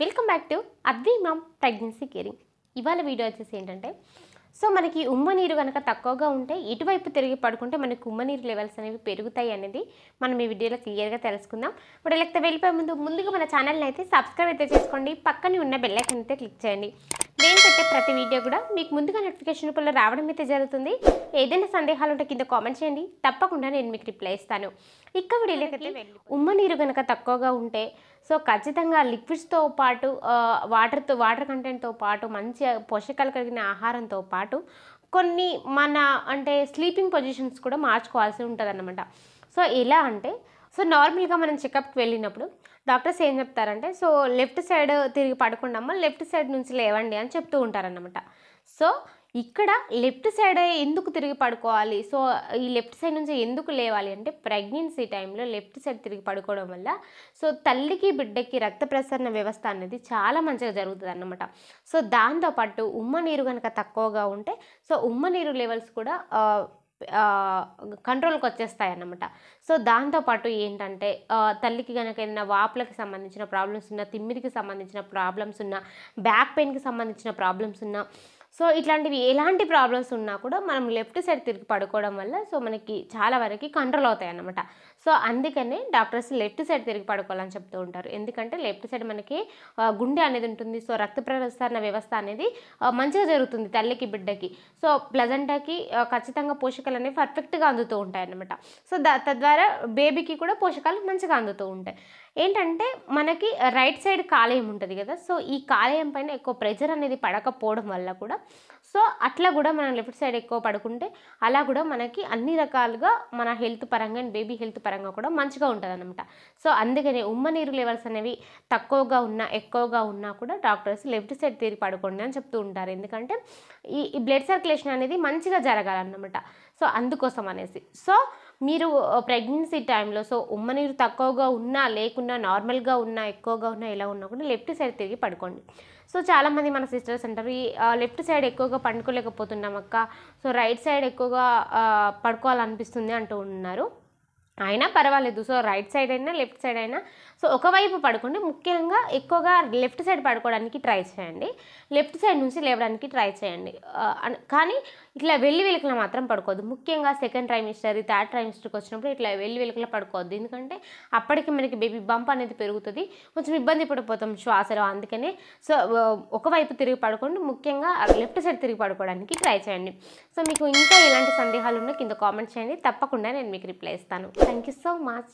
Welcome back to Advi ma'am pregnancy caring. ఇవాళ video వచ్చేసి ఏంటంటే మనకి ఉమ్మ నీరు కనుక తక్కువగా ఉంటే ఇటువైపు తిరిగి పడుకుంటే మనకి ఉమ్మ నీరు లెవెల్స్ అనేవి పెరుగుతాయి అనేది మనం ఈ వీడియోలో క్లియర్గా తెలుసుకుందాం. ఇప్పుడు లేకపోతే వెళ్ళిపోయే ముందుగా మన ఛానల్ని అయితే సబ్స్క్రైబ్ అయితే చేసుకోండి, పక్కనే ఉన్న బెల్ ఐకాన్ అయితే క్లిక్ చేయండి. నేను పెట్టే ప్రతి వీడియో కూడా మీకు ముందుగా నోటిఫికేషన్ రూపంలో రావడం అయితే జరుగుతుంది. ఏదైనా సందేహాలు ఉంటే కింద కామెంట్ చేయండి, తప్పకుండా నేను మీకు రిప్లై ఇస్తాను. ఇక వీడియోలకైతే ఉమ్మ నీరు కనుక తక్కువగా ఉంటే ఖచ్చితంగా లిక్విడ్స్తో పాటు వాటర్ కంటెంట్తో పాటు మంచి పోషకాలు కలిగిన ఆహారంతో పాటు కొన్ని మన అంటే స్లీపింగ్ పొజిషన్స్ కూడా మార్చుకోవాల్సి ఉంటుంది అన్నమాట. ఎలా అంటే నార్మల్గా మనం చెకప్కి వెళ్ళినప్పుడు డాక్టర్స్ ఏం చెప్తారంటే లెఫ్ట్ సైడ్ తిరిగి పడకుండా లెఫ్ట్ సైడ్ నుంచి లేవండి అని చెప్తూ ఉంటారన్నమాట. ఇక్కడ లెఫ్ట్ సైడ్ ఎందుకు తిరిగి పడుకోవాలి, ఈ లెఫ్ట్ సైడ్ నుంచి ఎందుకు లేవాలి అంటే ప్రెగ్నెన్సీ టైంలో లెఫ్ట్ సైడ్ తిరిగి పడుకోవడం వల్ల తల్లికి బిడ్డకి రక్త ప్రసరణ వ్యవస్థ అనేది చాలా మంచిగా జరుగుతుంది అన్నమాట. దాంతోపాటు ఉమ్మ నీరు కనుక తక్కువగా ఉంటే ఉమ్మ నీరు లెవెల్స్ కూడా కంట్రోల్కి వచ్చేస్తాయి అన్నమాట. దాంతోపాటు ఏంటంటే తల్లికి కనుక ఏదైనా వాపులకు సంబంధించిన ప్రాబ్లమ్స్ ఉన్నా, తిమ్మిరికి సంబంధించిన ప్రాబ్లమ్స్ ఉన్నా, బ్యాక్ పెయిన్కి సంబంధించిన ప్రాబ్లమ్స్ ఉన్నా, ఇట్లాంటివి ఎలాంటి ప్రాబ్లమ్స్ ఉన్నా కూడా మనం లెఫ్ట్ సైడ్ తిరిగి పడుకోవడం వల్ల మనకి చాలా వరకు కంట్రోల్ అవుతాయి అన్నమాట. అందుకనే డాక్టర్స్ లెఫ్ట్ సైడ్ తిరిగి పడుకోవాలని చెప్తూ ఉంటారు. ఎందుకంటే లెఫ్ట్ సైడ్ మనకి గుండె అనేది ఉంటుంది. రక్త ప్రసరణ వ్యవస్థ అనేది మంచిగా జరుగుతుంది తల్లికి బిడ్డకి. ప్లజెంటాకి ఖచ్చితంగా పోషకాలు అనేవి పర్ఫెక్ట్గా అందుతూ ఉంటాయి అన్నమాట. తద్వారా బేబీకి కూడా పోషకాలు మంచిగా అందుతూ ఉంటాయి. ఏంటంటే మనకి రైట్ సైడ్ కాలేయం ఉంటుంది కదా, ఈ కాలేయం పైన ఎక్కువ ప్రెషర్ అనేది పడకపోవడం వల్ల కూడా అట్లా కూడా మనం లెఫ్ట్ సైడ్ ఎక్కువ పడుకుంటే అలా కూడా మనకి అన్ని రకాలుగా మన హెల్త్ పరంగా అండ్ బేబీ హెల్త్ పరంగా కూడా మంచిగా ఉంటుంది అనమాట. అందుకనే ఉమ్మ నీరు లెవెల్స్ అనేవి తక్కువగా ఉన్నా ఎక్కువగా ఉన్నా కూడా డాక్టర్స్ లెఫ్ట్ సైడ్ తిరిగి పడుకోండి అని చెప్తూ ఉంటారు. ఎందుకంటే ఈ బ్లడ్ సర్క్యులేషన్ అనేది మంచిగా జరగాలన్నమాట. అందుకోసం అనేసి మీరు ప్రెగ్నెన్సీ టైంలో ఉమ్మ నీరు తక్కువగా ఉన్నా లేకున్నా, నార్మల్గా ఉన్నా ఎక్కువగా ఉన్నా ఎలా ఉన్నా కూడా లెఫ్ట్ సైడ్ తిరిగి పడుకోండి. చాలామంది మన సిస్టర్స్ అంటారు ఈ లెఫ్ట్ సైడ్ ఎక్కువగా పండుకోలేకపోతున్నాం అక్క, రైట్ సైడ్ ఎక్కువగా పడుకోవాలనిపిస్తుంది అంటూ ఉన్నారు. అయినా పర్వాలేదు, రైట్ సైడ్ అయినా లెఫ్ట్ సైడ్ అయినా ఒకవైపు పడుకోండి. ముఖ్యంగా ఎక్కువగా లెఫ్ట్ సైడ్ పడుకోవడానికి ట్రై చేయండి, లెఫ్ట్ సైడ్ నుంచి లేవడానికి ట్రై చేయండి. కానీ ఇట్లా వెలుకలా మాత్రం పడుకోవద్దు. ముఖ్యంగా సెకండ్ ట్రైమిస్టర్, థర్డ్ ట్రైమిస్టర్కి వచ్చినప్పుడు ఇట్లా వెలుకలా పడుకోవద్దు. ఎందుకంటే అప్పటికి మనకి బేబీ బంప్ అనేది పెరుగుతుంది, కొంచెం ఇబ్బంది పడిపోతాం శ్వాసలో. అందుకనే ఒకవైపు తిరిగి పడుకోండి, ముఖ్యంగా లెఫ్ట్ సైడ్ తిరిగి పడుకోవడానికి ట్రై చేయండి. మీకు ఇంకా ఎలాంటి సందేహాలు ఉన్నా కింద కామెంట్ చేయండి, తప్పకుండా నేను మీకు రిప్లై ఇస్తాను. Thank you so much.